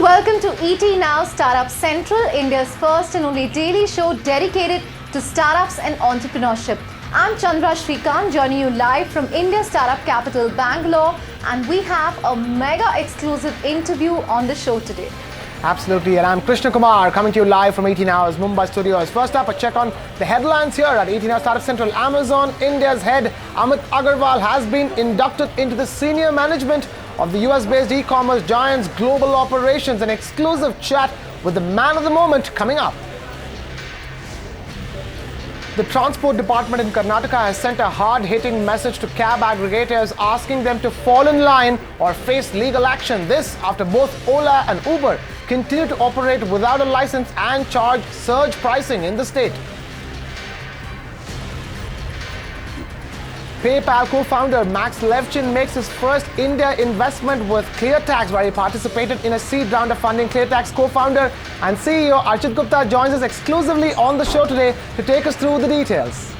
welcome to ET Now Startup Central, India's first and only daily show dedicated to startups and entrepreneurship. I'm Chandra Shrikant, joining you live from India Startup Capital, Bangalore, and we have a mega exclusive interview on the show today. Absolutely, and I'm Krishna Kumar coming to you live from ET Now's Mumbai studios. First up, a check on the headlines here at ET Now Startup Central. Amazon India's head Amit Agarwal has been inducted into the senior management of the US-based e-commerce giant's global operations. An exclusive chat with the man of the moment coming up. The Transport Department in Karnataka has sent a hard-hitting message to cab aggregators asking them to fall in line or face legal action. This after both Ola and Uber continue to operate without a license and charge surge pricing in the state. PayPal co-founder Max Levchin makes his first India investment with ClearTax, where he participated in a seed round of funding. ClearTax co-founder and CEO Archit Gupta joins us exclusively on the show today to take us through the details.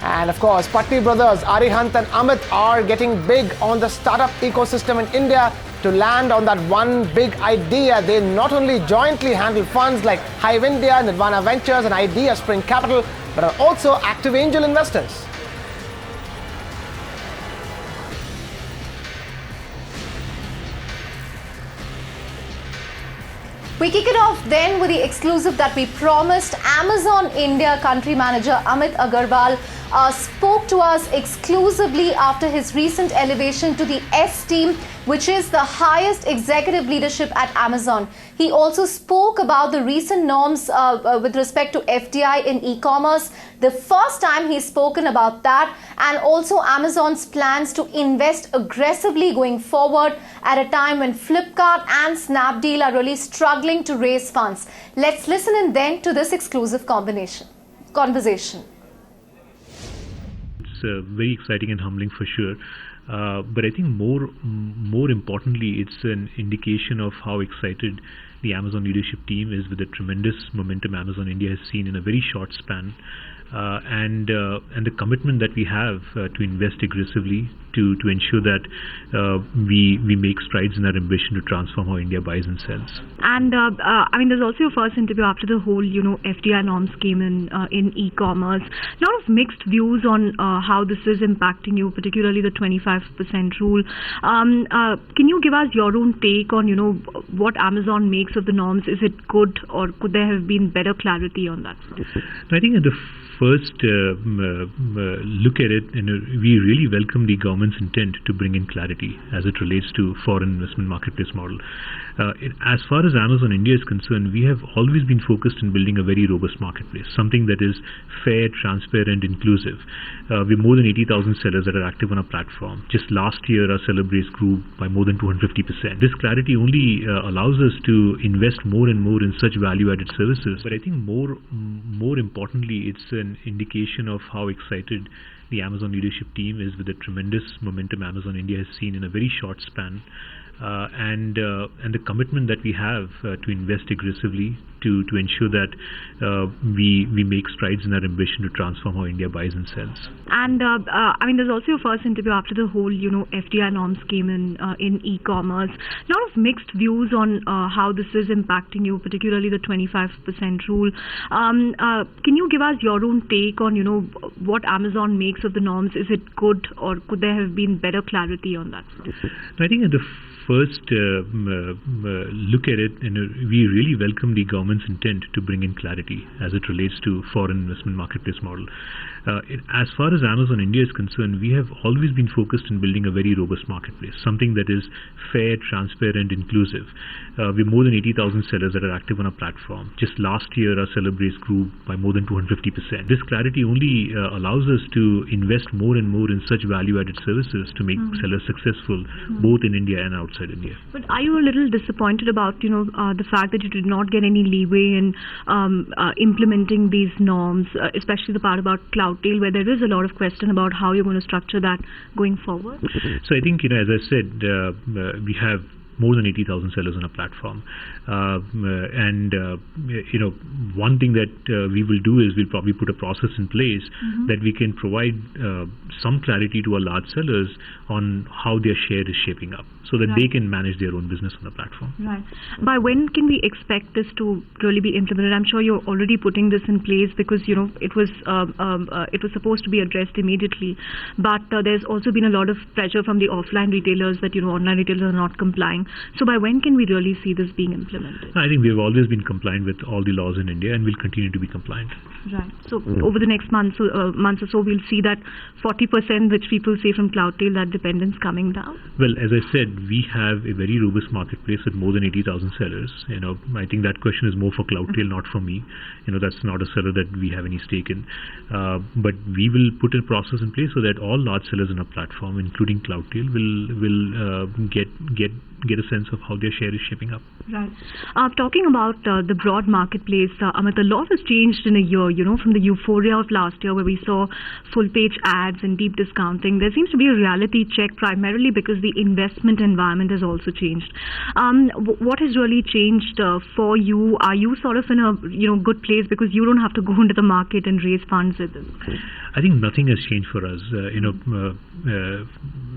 And of course, Patni brothers Arihant and Amit are getting big on the startup ecosystem in India to land on that one big idea. They not only jointly handle funds like Hive India, Nirvana Ventures and Idea Spring Capital, but are also active angel investors. We kick it off then with the exclusive that we promised. Amazon India country manager Amit Agarwal spoke to us exclusively after his recent elevation to the S team, which is the highest executive leadership at Amazon. He also spoke about the recent norms with respect to FDI in e-commerce, the first time he's spoken about that, and also Amazon's plans to invest aggressively going forward at a time when Flipkart and Snapdeal are really struggling to raise funds. Let's listen in then to this exclusive conversation. It's very exciting and humbling for sure. But I think more importantly, it's an indication of how excited the Amazon leadership team is with the tremendous momentum Amazon India has seen in a very short span, and the commitment that we have to invest aggressively to ensure that we make strides in our ambition to transform how India buys and sells. And I mean, there's also your first interview after the whole, FDI norms came in e-commerce. A lot of mixed views on how this is impacting you, particularly the 25% rule. Can you give us your own take on, what Amazon makes of the norms? Is it good, or could there have been better clarity on that? I think at the first look at it, we really welcome the government's intent to bring in clarity as it relates to foreign investment marketplace model. As far as Amazon India is concerned, we have always been focused on building a very robust marketplace, something that is fair, transparent, inclusive. We have more than 80,000 sellers that are active on our platform. Just last year, our seller base grew by more than 250%. This clarity only allows us to invest more and more in such value-added services. But I think more importantly, it's an indication of how excited the Amazon leadership team is with the tremendous momentum Amazon India has seen in a very short span, and the commitment that we have to invest aggressively to ensure that we make strides in our ambition to transform how India buys and sells. And I mean, there's also your first interview after the whole, FDI norms came in e-commerce. A lot of mixed views on how this is impacting you, particularly the 25% rule. Can you give us your own take on, what Amazon makes of the norms? Is it good, or could there have been better clarity on that? I think at the first look at it, we really welcome the government's intent to bring in clarity as it relates to foreign investment marketplace model. As far as Amazon India is concerned, we have always been focused on building a very robust marketplace, something that is fair, transparent, inclusive. We have more than 80,000 sellers that are active on our platform. Just last year, our seller base grew by more than 250%. This clarity only allows us to invest more and more in such value-added services to make sellers successful, both in India and outside India. But are you a little disappointed about, the fact that you did not get any leeway in implementing these norms, especially the part about Cloudtail, where there is a lot of question about how you're going to structure that going forward? So I think, as I said, we have more than 80,000 sellers on a platform. One thing that we will do is we'll probably put a process in place that we can provide some clarity to our large sellers on how their share is shaping up, so that they can manage their own business on the platform. Right. By when can we expect this to really be implemented? I'm sure you're already putting this in place because it was supposed to be addressed immediately, but there's also been a lot of pressure from the offline retailers that online retailers are not complying. So by when can we really see this being implemented? I think we've always been compliant with all the laws in India, and we'll continue to be compliant. Right. So over the next months or so, we'll see that 40%, which people say from Cloudtail, that dependence coming down. Well, as I said, we have a very robust marketplace with more than 80,000 sellers. I think that question is more for Cloudtail, not for me. That's not a seller that we have any stake in. But we will put a process in place so that all large sellers on our platform, including Cloudtail, will get a sense of how their share is shaping up. Right. Talking about the broad marketplace, Amit, a lot has changed in a year, from the euphoria of last year where we saw full page ads and deep discounting. There seems to be a reality check primarily because the investment environment has also changed. What has really changed for you? Are you sort of in a good place because you don't have to go into the market and raise funds with this? I think nothing has changed for us.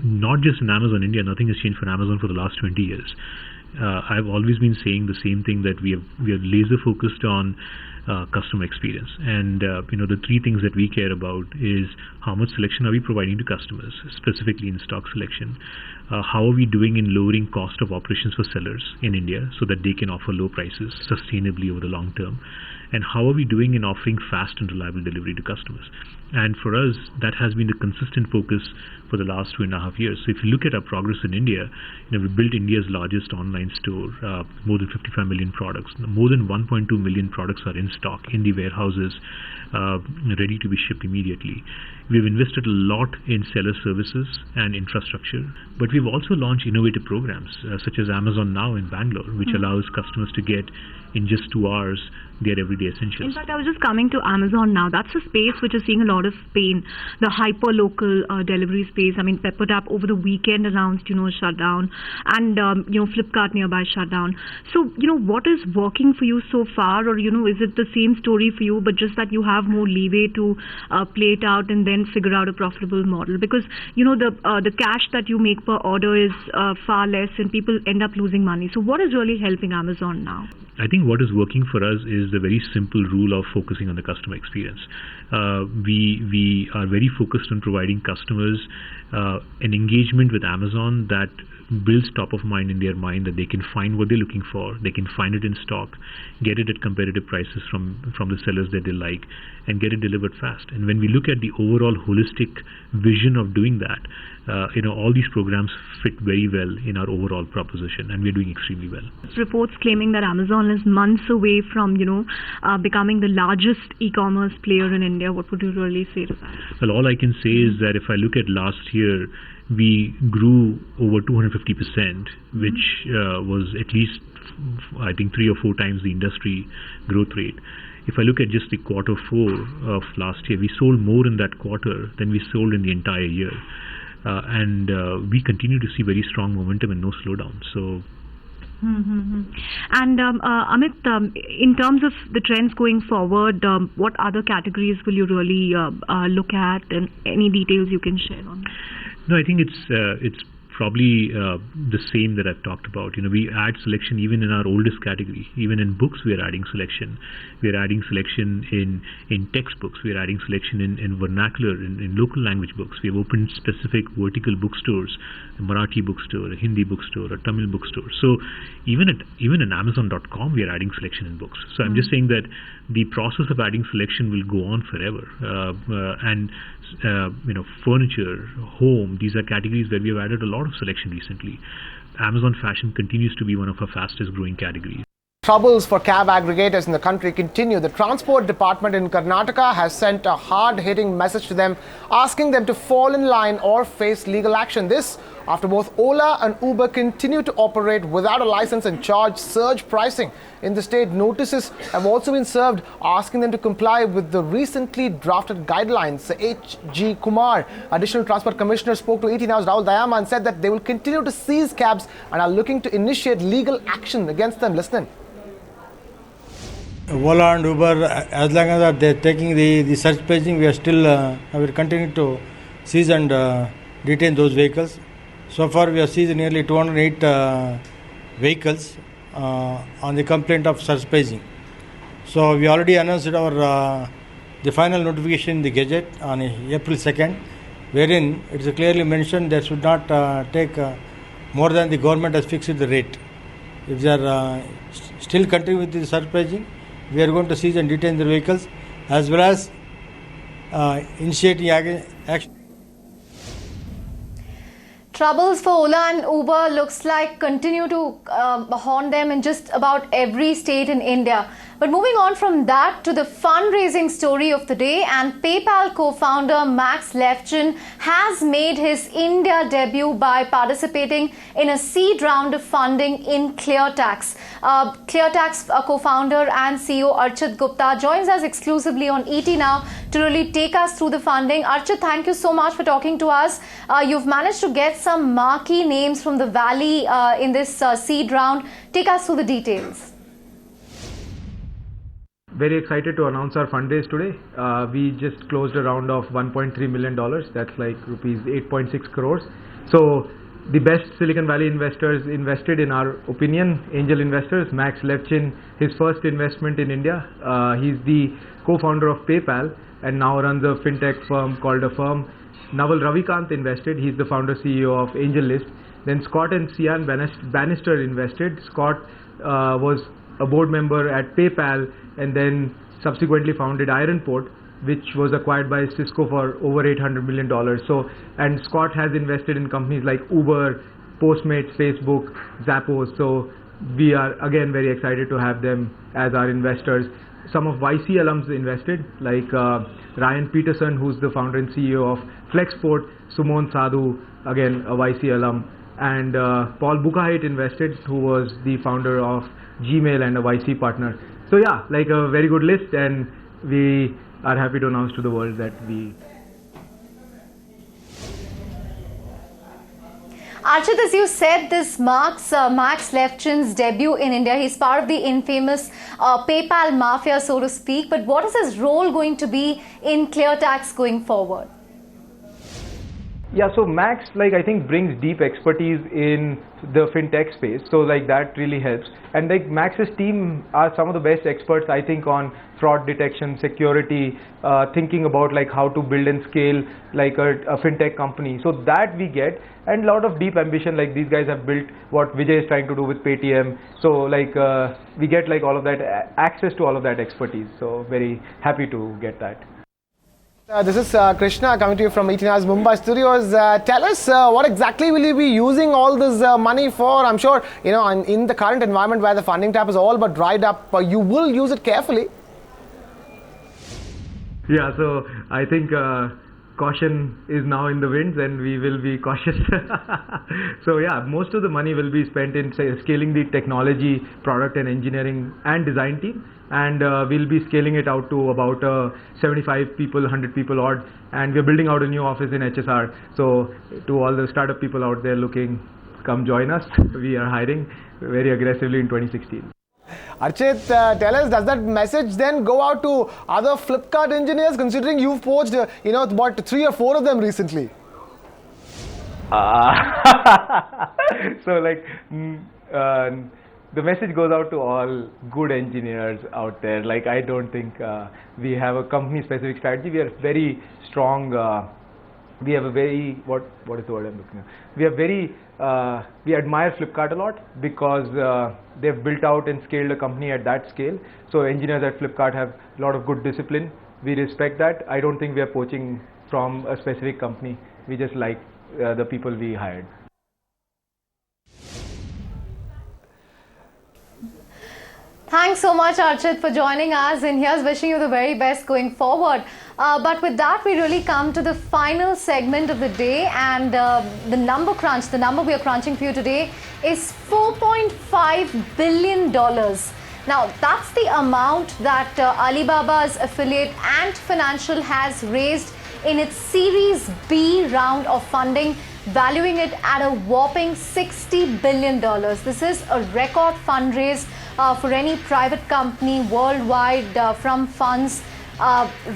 Not just in Amazon India, nothing has changed for Amazon for the last 20 years. I've always been saying the same thing, that we are laser focused on customer experience, and the three things that we care about is how much selection are we providing to customers, specifically in stock selection, how are we doing in lowering cost of operations for sellers in India so that they can offer low prices sustainably over the long term, and how are we doing in offering fast and reliable delivery to customers. And for us, that has been the consistent focus for the last 2.5 years. So if you look at our progress in India, we built India's largest online store, more than 55 million products. More than 1.2 million products are in stock in the warehouses, ready to be shipped immediately. We've invested a lot in seller services and infrastructure, but we've also launched innovative programs such as Amazon Now in Bangalore, which allows customers to get in just 2 hours their everyday essentials. In fact, I was just coming to Amazon Now. That's a space which is seeing a lot of pain. The hyper-local delivery space. I mean, PepperTap over the weekend announced, shutdown, and Flipkart nearby shutdown. So, what is working for you so far, or is it the same story for you, but just that you have more leeway to play it out and then figure out a profitable model? Because the cash that you make per order is far less, and people end up losing money. So, what is really helping Amazon Now? I think what is working for us is the very simple rule of focusing on the customer experience. We are very focused on providing customers an engagement with Amazon that builds top of mind in their mind, that they can find what they're looking for, they can find it in stock, get it at competitive prices from the sellers that they like, and get it delivered fast. And when we look at the overall holistic vision of doing that, all these programs fit very well in our overall proposition, and we're doing extremely well. Reports claiming that Amazon is months away from, becoming the largest e-commerce player in India. What would you really say to that? Well, all I can say is that if I look at last year, we grew over 250%, which was at least, I think, 3 or 4 times the industry growth rate. If I look at just the quarter 4 of last year, we sold more in that quarter than we sold in the entire year. And we continue to see very strong momentum and no slowdown. So. And Amit, in terms of the trends going forward, what other categories will you really look at, and any details you can share on that? No, I think it's probably the same that I've talked about. We add selection even in our oldest category. Even in books, we are adding selection. We are adding selection in textbooks. We are adding selection in vernacular, in local language books. We have opened specific vertical bookstores, a Marathi bookstore, a Hindi bookstore, a Tamil bookstore. So even in Amazon.com, we are adding selection in books. So I'm just saying that the process of adding selection will go on forever. Furniture, home, these are categories where we have added a lot of selection recently. Amazon Fashion continues to be one of our fastest growing categories. Troubles for cab aggregators in the country continue. The Transport Department in Karnataka has sent a hard-hitting message to them, asking them to fall in line or face legal action. This after both Ola and Uber continue to operate without a license and charge surge pricing. In the state, notices have also been served asking them to comply with the recently drafted guidelines. H.G. Kumar, Additional Transport Commissioner, spoke to 18 Hours Rahul Dayama and said that they will continue to seize cabs and are looking to initiate legal action against them. Listen. Ola and Uber, as long as they are taking the search paging, we are still will continue to seize and detain those vehicles. So far, we have seized nearly 208 vehicles on the complaint of search paging. So we already announced our the final notification in the Gazette on April 2nd, wherein it is clearly mentioned they should not take more than the government has fixed the rate. If they are still continuing with the search paging, we are going to seize and detain the vehicles as well as initiating action. Troubles for Ola and Uber looks like continue to haunt them in just about every state in India. But moving on from that to the fundraising story of the day, and PayPal co-founder Max Levchin has made his India debut by participating in a seed round of funding in ClearTax. ClearTax co-founder and CEO Archit Gupta joins us exclusively on ET Now to really take us through the funding. Archit, thank you so much for talking to us. You've managed to get some marquee names from the Valley in this seed round. Take us through the details. Very excited to announce our fundraise today. We just closed a round of $1.3 million. That's like rupees 8.6 crores. So the best Silicon Valley investors invested, in our opinion, angel investors. Max Levchin, his first investment in India. He's the co-founder of PayPal and now runs a fintech firm called Affirm. Naval Ravikant invested. He's the founder CEO of AngelList. Then Scott and Sian Bannister invested. Scott was a board member at PayPal and then subsequently founded Ironport, which was acquired by Cisco for over $800 million. So, and Scott has invested in companies like Uber, Postmates, Facebook, Zappos. So we are again very excited to have them as our investors. Some of YC alums invested, like Ryan Peterson, who's the founder and CEO of Flexport, Sumon Sadhu, again a YC alum, and Paul Buchheit invested, who was the founder of Gmail and a YC partner. So yeah, like a very good list, and we are happy to announce to the world that we... Archit, as you said, this marks Max Levchin's debut in India. He's part of the infamous PayPal mafia, so to speak. But what is his role going to be in ClearTax going forward? Yeah, so Max, like, I think brings deep expertise in the fintech space, so like that really helps. And like Max's team are some of the best experts, I think, on fraud detection, security, thinking about like how to build and scale like a fintech company. So that we get, and a lot of deep ambition, like these guys have built what Vijay is trying to do with Paytm. So like we get like all of that, access to all of that expertise. So very happy to get that. This is Krishna coming to you from 18 Hours Mumbai Studios. Tell us, what exactly will you be using all this money for? I'm sure, you know, in the current environment where the funding tap is all but dried up, you will use it carefully. Yeah, so I think caution is now in the winds and we will be cautious. So yeah, most of the money will be spent in scaling the technology, product and engineering and design team. And we'll be scaling it out to about 75 people, 100 people odd, and we're building out a new office in HSR. So to all the startup people out there looking, come join us. We are hiring very aggressively in 2016. Archit, tell us, does that message then go out to other Flipkart engineers, considering you've poached, you know, about 3 or 4 of them recently? So like, the message goes out to all good engineers out there. Like, I don't think we have a company specific strategy. We are very strong. We have a very, what is the word I'm looking at? We are very, we admire Flipkart a lot because they've built out and scaled a company at that scale. So engineers at Flipkart have a lot of good discipline. We respect that. I don't think we are poaching from a specific company. We just like the people we hired. Thanks so much, Archit, for joining us, and here's wishing you the very best going forward. But with that, we really come to the final segment of the day, and the number we are crunching for you today is $4.5 billion. Now, that's the amount that Alibaba's affiliate Ant Financial has raised in its Series B round of funding, valuing it at a whopping $60 billion. This is a record fundraise for any private company worldwide from funds.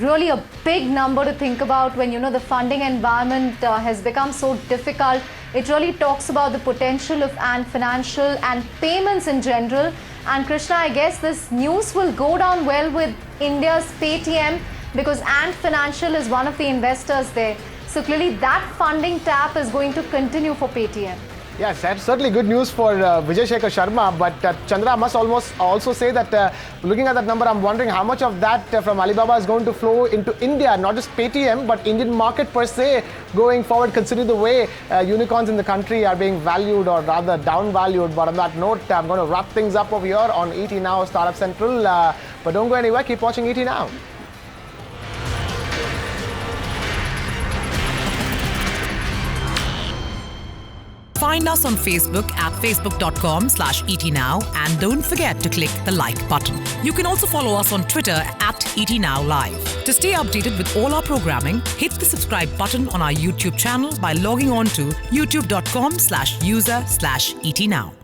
Really a big number to think about when the funding environment has become so difficult. It really talks about the potential of Ant Financial and payments in general. And Krishna, I guess this news will go down well with India's Paytm, because Ant Financial is one of the investors there. So clearly that funding tap is going to continue for Paytm. Yes, that's certainly good news for Vijay Shekhar Sharma, but Chandra must almost also say that looking at that number, I'm wondering how much of that from Alibaba is going to flow into India, not just Paytm, but Indian market per se going forward, considering the way unicorns in the country are being valued, or rather downvalued. But on that note, I'm going to wrap things up over here on ET Now Startup Central. But don't go anywhere, keep watching ET Now. Find us on Facebook at facebook.com/ETNow, and don't forget to click the like button. You can also follow us on Twitter at ETNowLive. To stay updated with all our programming, hit the subscribe button on our YouTube channel by logging on to youtube.com/user/ETNow.